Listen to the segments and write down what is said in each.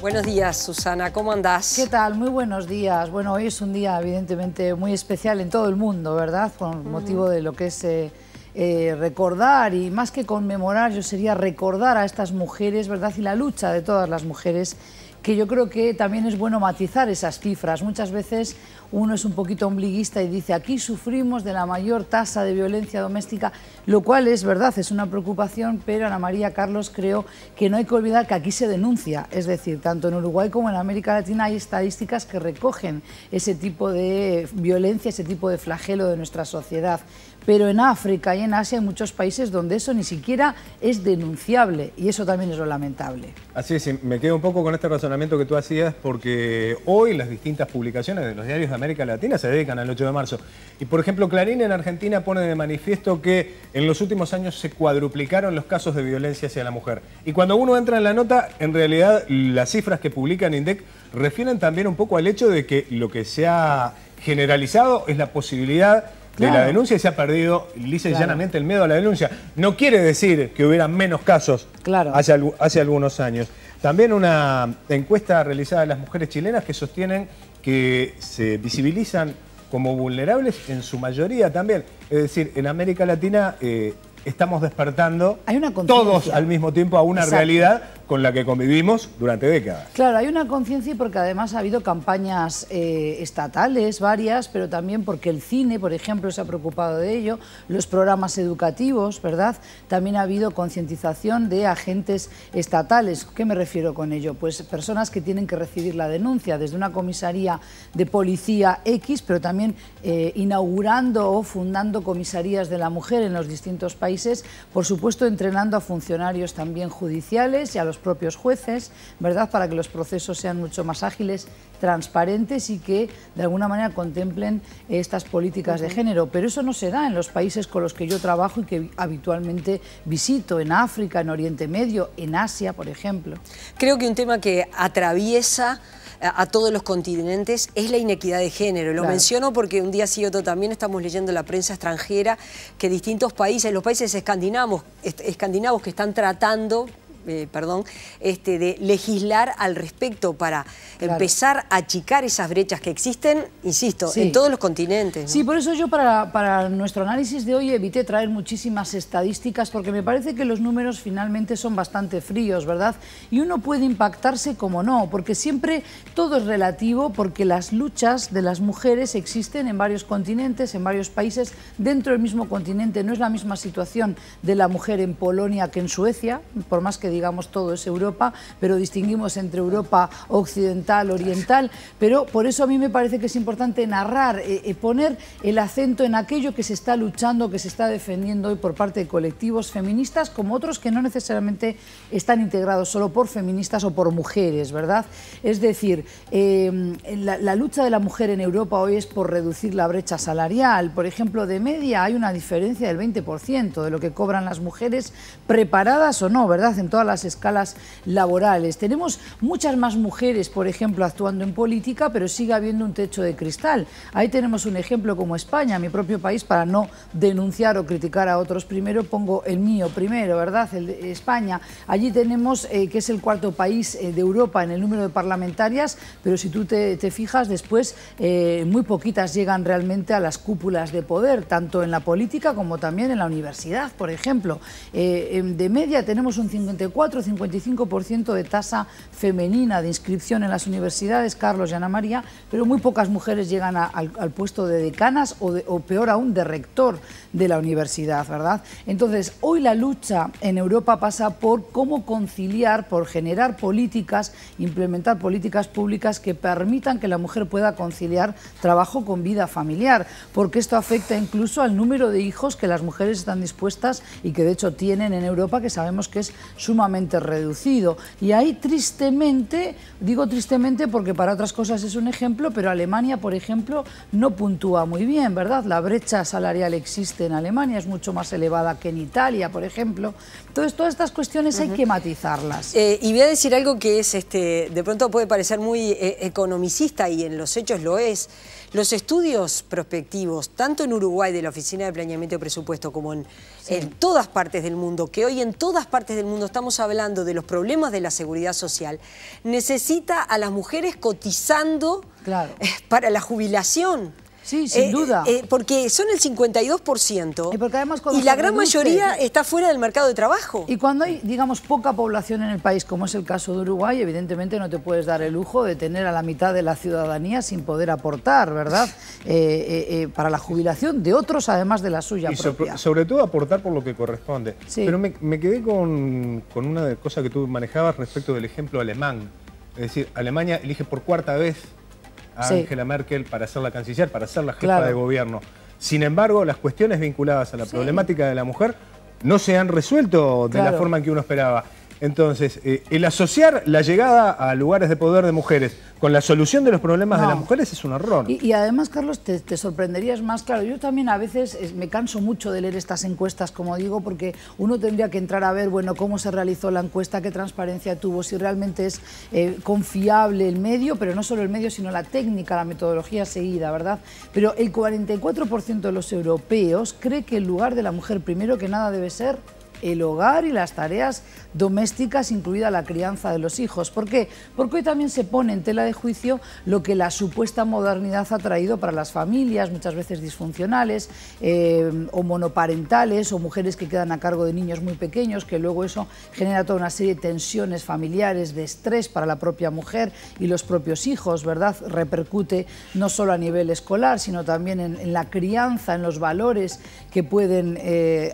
Buenos días, Susana, ¿cómo andás? ¿Qué tal? Muy buenos días. Bueno, hoy es un día evidentemente muy especial en todo el mundo, ¿verdad? Con motivo de lo que es recordar, y más que conmemorar, yo sería recordar a estas mujeres, ¿verdad? Y la lucha de todas las mujeres, que yo creo que también es bueno matizar esas cifras. Muchas veces uno es un poquito ombliguista y dice, aquí sufrimos de la mayor tasa de violencia doméstica, lo cual es verdad, es una preocupación, pero Ana María, Carlos, creo que no hay que olvidar que aquí se denuncia, es decir, tanto en Uruguay como en América Latina hay estadísticas que recogen ese tipo de violencia, ese tipo de flagelo de nuestra sociedad. Pero en África y en Asia hay muchos países donde eso ni siquiera es denunciable, y eso también es lo lamentable. Así es, me quedo un poco con este razonamiento que tú hacías, porque hoy las distintas publicaciones de los diarios de América Latina se dedican al 8 de marzo. Y por ejemplo, Clarín en Argentina pone de manifiesto que en los últimos años se cuadruplicaron los casos de violencia hacia la mujer. Y cuando uno entra en la nota, en realidad las cifras que publica INDEC refieren también un poco al hecho de que lo que se ha generalizado es la posibilidad de la denuncia, y se ha perdido lisa y llanamente el miedo a la denuncia. No quiere decir que hubiera menos casos hace algunos años. También una encuesta realizada a las mujeres chilenas que sostienen que se visibilizan como vulnerables en su mayoría también. Es decir, en América Latina estamos despertando todos al mismo tiempo a una realidad con la que convivimos durante décadas. Claro, hay una conciencia, porque además ha habido campañas estatales varias, pero también porque el cine, por ejemplo, se ha preocupado de ello, los programas educativos, ¿verdad? También ha habido concientización de agentes estatales. ¿Qué me refiero con ello? Pues personas que tienen que recibir la denuncia desde una comisaría de policía X, pero también inaugurando o fundando comisarías de la mujer en los distintos países, por supuesto entrenando a funcionarios también judiciales y a los propios jueces, ¿verdad?, para que los procesos sean mucho más ágiles, transparentes y que de alguna manera contemplen estas políticas de género. Pero eso no se da en los países con los que yo trabajo y que habitualmente visito, en África, en Oriente Medio, en Asia, por ejemplo. Creo que un tema que atraviesa a todos los continentes es la inequidad de género. Lo menciono porque un día sí y otro también estamos leyendo en la prensa extranjera que distintos países, los países escandinavos que están tratando de legislar al respecto para empezar a achicar esas brechas que existen, insisto, en todos los continentes, ¿no? Sí, por eso yo para nuestro análisis de hoy evité traer muchísimas estadísticas, porque me parece que los números finalmente son bastante fríos, ¿verdad? Y uno puede impactarse como no, porque siempre todo es relativo, porque las luchas de las mujeres existen en varios continentes, en varios países, dentro del mismo continente. No es la misma situación de la mujer en Polonia que en Suecia, por más que digamos todo es Europa, pero distinguimos entre Europa occidental, oriental, pero por eso a mí me parece que es importante narrar, poner el acento en aquello que se está luchando, que se está defendiendo hoy por parte de colectivos feministas, como otros que no necesariamente están integrados solo por feministas o por mujeres, ¿verdad? Es decir, la lucha de la mujer en Europa hoy es por reducir la brecha salarial. Por ejemplo, de media hay una diferencia del 20% de lo que cobran las mujeres, preparadas o no, ¿verdad?, en todas las escalas laborales. Tenemos muchas más mujeres, por ejemplo, actuando en política, pero sigue habiendo un techo de cristal. Ahí tenemos un ejemplo como España, mi propio país, para no denunciar o criticar a otros primero, pongo el mío primero, ¿verdad?, el de España. Allí tenemos que es el cuarto país de Europa en el número de parlamentarias, pero si tú te fijas después, muy poquitas llegan realmente a las cúpulas de poder, tanto en la política como también en la universidad, por ejemplo. De media tenemos un 54-55% de tasa femenina de inscripción en las universidades, Carlos y Ana María, pero muy pocas mujeres llegan al puesto de decanas o peor aún, de rector de la universidad, ¿verdad? Entonces, hoy la lucha en Europa pasa por cómo conciliar, por generar políticas, implementar políticas públicas que permitan que la mujer pueda conciliar trabajo con vida familiar, porque esto afecta incluso al número de hijos que las mujeres están dispuestas y que de hecho tienen en Europa, que sabemos que es sumamente reducido. Y ahí tristemente, digo tristemente porque para otras cosas es un ejemplo, pero Alemania, por ejemplo, no puntúa muy bien, ¿verdad? La brecha salarial existe en Alemania, es mucho más elevada que en Italia, por ejemplo. Entonces, todas estas cuestiones hay que matizarlas. Y voy a decir algo que es, de pronto puede parecer muy economicista, y en los hechos lo es. Los estudios prospectivos, tanto en Uruguay de la Oficina de Planeamiento y Presupuesto como en todas partes del mundo, que hoy en todas partes del mundo estamos hablando de los problemas de la seguridad social, necesita a las mujeres cotizando para la jubilación. Sí, sin duda. Porque son el 52% y, porque además y la gran mayoría está fuera del mercado de trabajo. Y cuando hay, digamos, poca población en el país, como es el caso de Uruguay, evidentemente no te puedes dar el lujo de tener a la mitad de la ciudadanía sin poder aportar, ¿verdad? Para la jubilación de otros, además de la suya propia. Sobre todo aportar por lo que corresponde. Sí. Pero me quedé con una cosa que tú manejabas respecto del ejemplo alemán. Es decir, Alemania elige por cuarta vez a Angela Merkel para ser la canciller, para ser la jefa de gobierno. Sin embargo, las cuestiones vinculadas a la problemática de la mujer no se han resuelto de la forma en que uno esperaba. Entonces, el asociar la llegada a lugares de poder de mujeres con la solución de los problemas de las mujeres es un error. Y además, Carlos, te sorprenderías más. Claro, yo también a veces me canso mucho de leer estas encuestas, como digo, porque uno tendría que entrar a ver, bueno, cómo se realizó la encuesta, qué transparencia tuvo, si realmente es confiable el medio, pero no solo el medio, sino la técnica, la metodología seguida, ¿verdad? Pero el 44% de los europeos cree que el lugar de la mujer, primero que nada, debe ser el hogar y las tareas domésticas, incluida la crianza de los hijos. ¿Por qué? Porque hoy también se pone en tela de juicio lo que la supuesta modernidad ha traído para las familias, muchas veces disfuncionales, o monoparentales, o mujeres que quedan a cargo de niños muy pequeños, que luego eso genera toda una serie de tensiones familiares, de estrés para la propia mujer y los propios hijos, ¿verdad? Repercute no solo a nivel escolar, sino también en la crianza, en los valores que pueden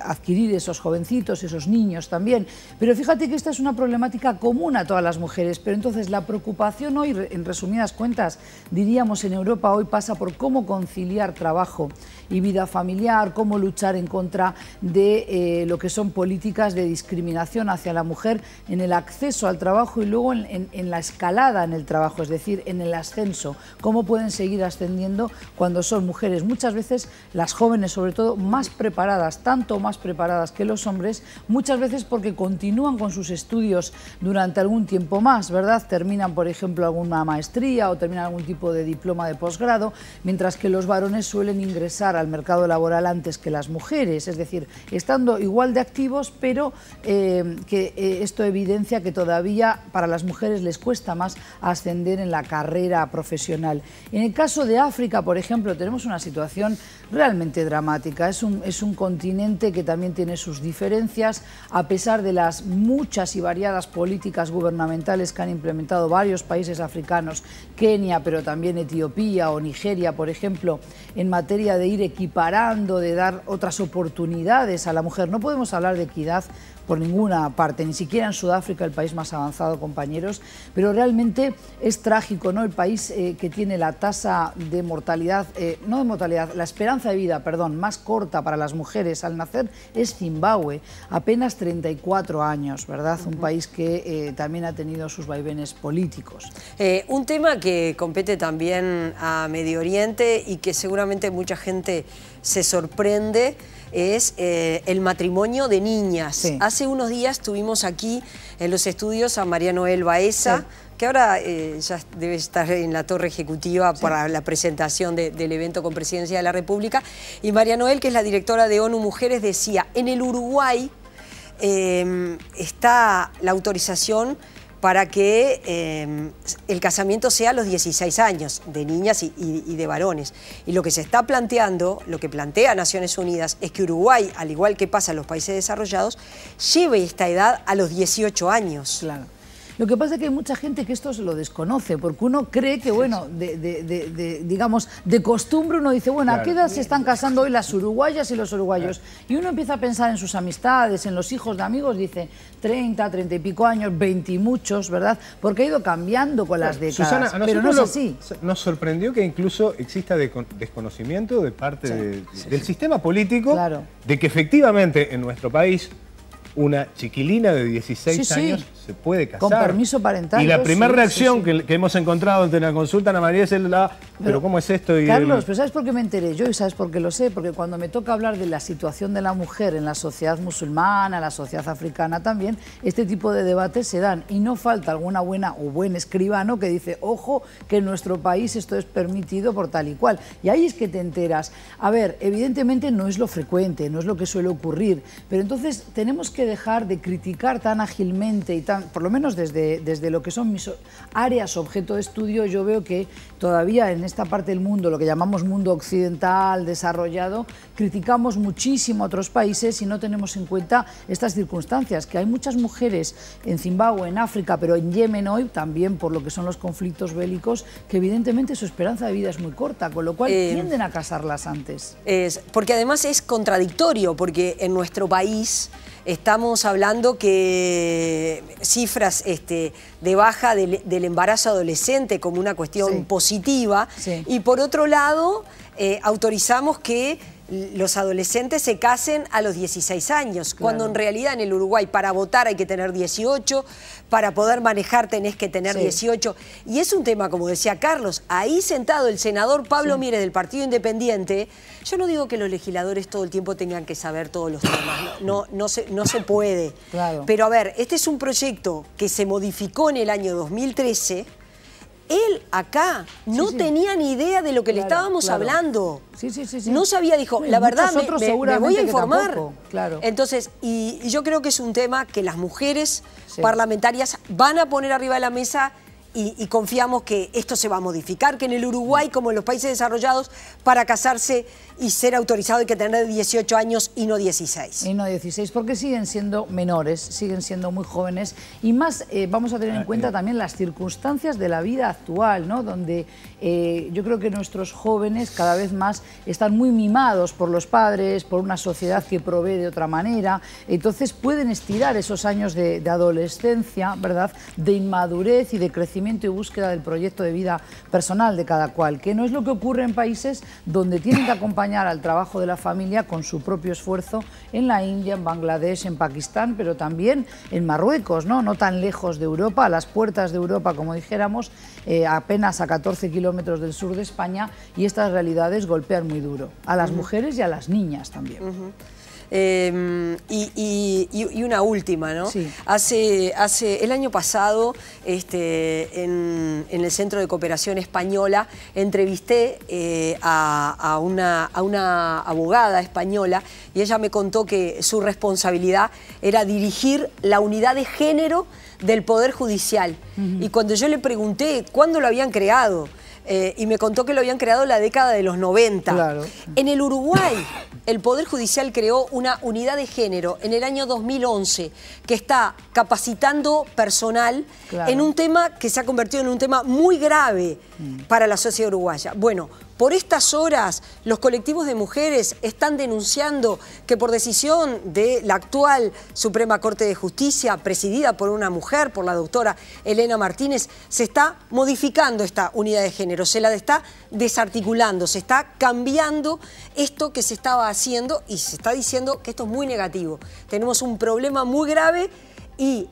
adquirir esos jovencitos, esos niños también. Pero fíjate que esta es una problemática común a todas las mujeres, pero entonces la preocupación hoy, en resumidas cuentas, diríamos en Europa hoy pasa por cómo conciliar trabajo y vida familiar, cómo luchar en contra de lo que son políticas de discriminación hacia la mujer en el acceso al trabajo y luego en la escalada en el trabajo, es decir, en el ascenso, cómo pueden seguir ascendiendo cuando son mujeres, muchas veces las jóvenes sobre todo, más preparadas, tanto más preparadas que los hombres, muchas veces porque continúan con sus estudios durante algún tiempo más, ¿verdad? Terminan, por ejemplo, alguna maestría o terminan algún tipo de diploma de posgrado, mientras que los varones suelen ingresar al mercado laboral antes que las mujeres, es decir, estando igual de activos, pero esto evidencia que todavía para las mujeres les cuesta más ascender en la carrera profesional. En el caso de África, por ejemplo, tenemos una situación realmente dramática. Es un continente que también tiene sus diferencias, a pesar de las muchas y variadas políticas gubernamentales que han implementado varios países africanos, Kenia, pero también Etiopía o Nigeria, por ejemplo, en materia de ir equiparando, de dar otras oportunidades a la mujer. No podemos hablar de equidad por ninguna parte, ni siquiera en Sudáfrica, el país más avanzado, compañeros, pero realmente es trágico, ¿no? El país que tiene la tasa de mortalidad, no de mortalidad, la esperanza de vida, perdón, más corta para las mujeres al nacer es Zimbabue, apenas 34 años, ¿verdad? Un país que también ha tenido sus vaivenes políticos. Un tema que compete también a Medio Oriente y que seguramente mucha gente se sorprende es el matrimonio de niñas. Sí. Hace unos días tuvimos aquí en los estudios a María Noel Baeza, que ahora ya debe estar en la torre ejecutiva para la presentación del evento con Presidencia de la República. Y María Noel, que es la directora de ONU Mujeres, decía, en el Uruguay está la autorización para que el casamiento sea a los 16 años, de niñas y de varones. Y lo que se está planteando, lo que plantea Naciones Unidas, es que Uruguay, al igual que pasa en los países desarrollados, lleve esta edad a los 18 años. Claro. Lo que pasa es que hay mucha gente que esto se lo desconoce, porque uno cree que, bueno, digamos, de costumbre uno dice, bueno, ¿a qué edad se están casando hoy las uruguayas y los uruguayos? Y uno empieza a pensar en sus amistades, en los hijos de amigos, dice 30, 30 y pico años, 20 y muchos, ¿verdad? Porque ha ido cambiando con las décadas, Susana, pero no es así. Nos sorprendió que incluso exista desconocimiento de parte del sistema político, de que efectivamente en nuestro país una chiquilina de 16 años se puede casar. Con permiso parental. Y la primera reacción que hemos encontrado ante la consulta, Ana María, es ¿pero cómo es esto? Y Carlos, pero ¿sabes por qué me enteré yo y sabes por qué lo sé? Porque cuando me toca hablar de la situación de la mujer en la sociedad musulmana, la sociedad africana también, este tipo de debates se dan y no falta alguna buena o buen escribano que dice, ojo, que en nuestro país esto es permitido por tal y cual. Y ahí es que te enteras. A ver, evidentemente no es lo frecuente, no es lo que suele ocurrir, pero entonces tenemos que dejar de criticar tan ágilmente y tan, por lo menos desde lo que son mis áreas objeto de estudio, yo veo que todavía en esta parte del mundo, lo que llamamos mundo occidental, desarrollado, criticamos muchísimo a otros países y no tenemos en cuenta estas circunstancias, que hay muchas mujeres en Zimbabue, en África, pero en Yemen hoy, también por lo que son los conflictos bélicos, que evidentemente su esperanza de vida es muy corta, con lo cual tienden a casarlas antes. Porque además es contradictorio, porque en nuestro país estamos hablando que cifras de baja del embarazo adolescente como una cuestión positiva, y por otro lado autorizamos que los adolescentes se casen a los 16 años, cuando en realidad en el Uruguay para votar hay que tener 18, para poder manejar tenés que tener 18. Y es un tema, como decía Carlos, ahí sentado el senador Pablo Mieres del Partido Independiente. Yo no digo que los legisladores todo el tiempo tengan que saber todos los temas, no se puede. Pero a ver, este es un proyecto que se modificó en el año 2013. Él acá no tenía ni idea de lo que le estábamos hablando. No sabía, dijo, la verdad me voy a informar. Entonces, y yo creo que es un tema que las mujeres parlamentarias van a poner arriba de la mesa y confiamos que esto se va a modificar, que en el Uruguay, como en los países desarrollados, para casarse y ser autorizado hay que tener 18 años y no 16. Y no 16, porque siguen siendo menores, siguen siendo muy jóvenes y más vamos a tener en cuenta también las circunstancias de la vida actual, ¿no? Donde yo creo que nuestros jóvenes cada vez más están muy mimados por los padres, por una sociedad que provee de otra manera, entonces pueden estirar esos años de adolescencia, ¿verdad?, de inmadurez y de crecimiento y búsqueda del proyecto de vida personal de cada cual, que no es lo que ocurre en países donde tienen que acompañar al trabajo de la familia con su propio esfuerzo, en la India, en Bangladesh, en Pakistán, pero también en Marruecos, ¿no? No tan lejos de Europa, a las puertas de Europa, como dijéramos, apenas a 14 kilómetros del sur de España, y estas realidades golpean muy duro a las mujeres y a las niñas también. Y una última, ¿no? Hace el año pasado, en el Centro de Cooperación Española, entrevisté a una abogada española y ella me contó que su responsabilidad era dirigir la unidad de género del Poder Judicial. Y cuando yo le pregunté cuándo lo habían creado, y me contó que lo habían creado en la década de los 90. En el Uruguay, el Poder Judicial creó una unidad de género en el año 2011 que está capacitando personal en un tema que se ha convertido en un tema muy grave para la sociedad uruguaya. Bueno, por estas horas los colectivos de mujeres están denunciando que por decisión de la actual Suprema Corte de Justicia, presidida por una mujer, por la doctora Elena Martínez, se está modificando esta unidad de género, se la está desarticulando, se está cambiando esto que se estaba haciendo y se está diciendo que esto es muy negativo. Tenemos un problema muy grave y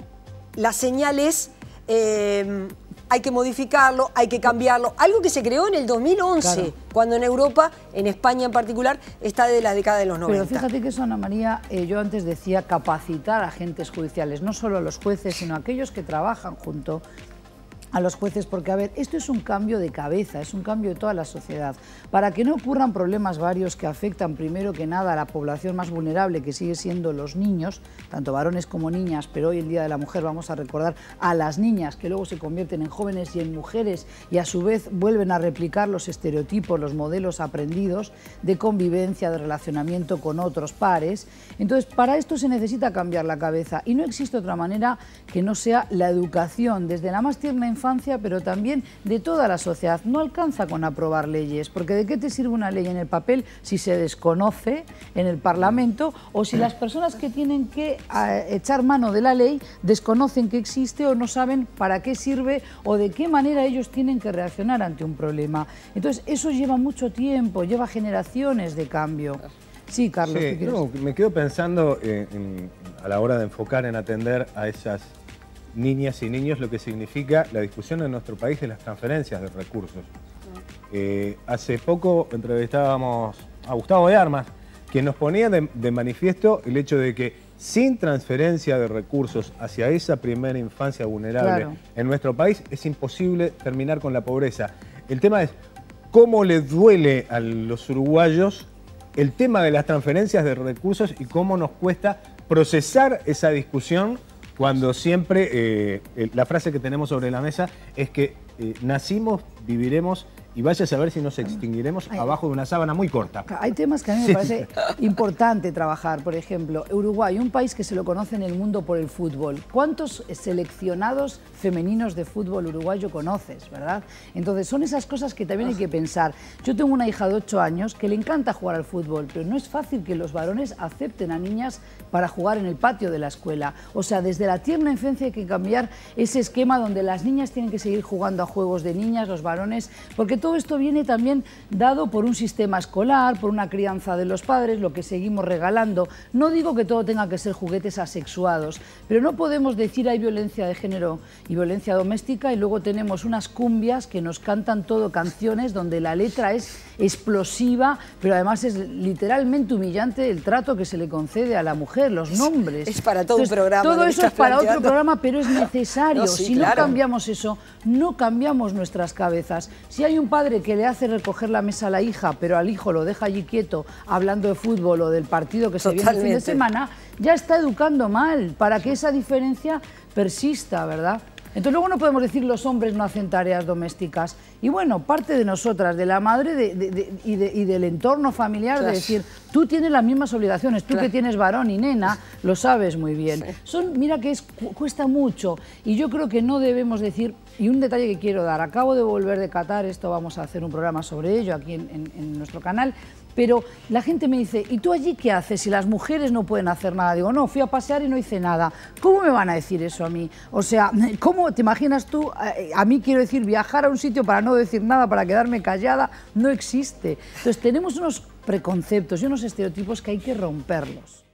la señal es hay que modificarlo, hay que cambiarlo. Algo que se creó en el 2011, cuando en Europa, en España en particular, está de la década de los 90. Pero fíjate que eso, Ana María, yo antes decía capacitar a agentes judiciales, no solo a los jueces, sino a aquellos que trabajan junto a los jueces, porque a ver, esto es un cambio de cabeza, es un cambio de toda la sociedad, para que no ocurran problemas varios que afectan primero que nada a la población más vulnerable, que sigue siendo los niños, tanto varones como niñas, pero hoy el Día de la Mujer vamos a recordar a las niñas que luego se convierten en jóvenes y en mujeres y a su vez vuelven a replicar los estereotipos, los modelos aprendidos de convivencia, de relacionamiento con otros pares. Entonces, para esto se necesita cambiar la cabeza y no existe otra manera que no sea la educación, desde la más tierna infancia, pero también de toda la sociedad. No alcanza con aprobar leyes, porque ¿de qué te sirve una ley en el papel si se desconoce en el Parlamento o si las personas que tienen que echar mano de la ley desconocen que existe o no saben para qué sirve o de qué manera ellos tienen que reaccionar ante un problema? Entonces, eso lleva mucho tiempo, lleva generaciones de cambio. Sí, Carlos, ¿qué quieres? No, me quedo pensando a la hora de enfocar en atender a esas niñas y niños lo que significa la discusión en nuestro país de las transferencias de recursos. Hace poco entrevistábamos a Gustavo de Armas, que nos ponía de manifiesto el hecho de que sin transferencia de recursos hacia esa primera infancia vulnerable en nuestro país es imposible terminar con la pobreza. El tema es cómo le duele a los uruguayos el tema de las transferencias de recursos y cómo nos cuesta procesar esa discusión cuando siempre la frase que tenemos sobre la mesa es que nacimos, viviremos y vaya a saber si nos extinguiremos abajo de una sábana muy corta. Hay temas que a mí me parece importante trabajar. Por ejemplo, Uruguay, un país que se lo conoce en el mundo por el fútbol. ¿Cuántos seleccionados femeninos de fútbol uruguayo conoces, verdad? Entonces, son esas cosas que también hay que pensar. Yo tengo una hija de 8 años que le encanta jugar al fútbol, pero no es fácil que los varones acepten a niñas para jugar en el patio de la escuela. O sea, desde la tierna infancia hay que cambiar ese esquema donde las niñas tienen que seguir jugando a juegos de niñas, los varones, porque todo esto viene también dado por un sistema escolar, por una crianza de los padres, lo que seguimos regalando. No digo que todo tenga que ser juguetes asexuados, pero no podemos decir hay violencia de género y violencia doméstica y luego tenemos unas cumbias que nos cantan todo canciones donde la letra es explosiva, pero además es literalmente humillante el trato que se le concede a la mujer, los nombres. Es para todo un programa. Todo eso es para otro programa, pero es necesario. Si no cambiamos eso, no cambiamos nuestras cabezas. Si hay un padre que le hace recoger la mesa a la hija, pero al hijo lo deja allí quieto hablando de fútbol o del partido que se viene el fin de semana, ya está educando mal para que esa diferencia persista, ¿verdad? Entonces luego no podemos decir los hombres no hacen tareas domésticas. Y bueno, parte de nosotras, de la madre y del entorno familiar, de decir, tú tienes las mismas obligaciones, tú que tienes varón y nena, lo sabes muy bien. Mira que cuesta mucho y yo creo que no debemos decir, y un detalle que quiero dar, acabo de volver de Qatar, esto vamos a hacer un programa sobre ello aquí en nuestro canal, pero la gente me dice, ¿y tú allí qué haces si las mujeres no pueden hacer nada? Digo, no, fui a pasear y no hice nada. ¿Cómo me van a decir eso a mí? O sea, ¿cómo te imaginas tú? A mí quiero decir, viajar a un sitio para no decir nada, para quedarme callada, no existe. Entonces tenemos unos preconceptos y unos estereotipos que hay que romperlos.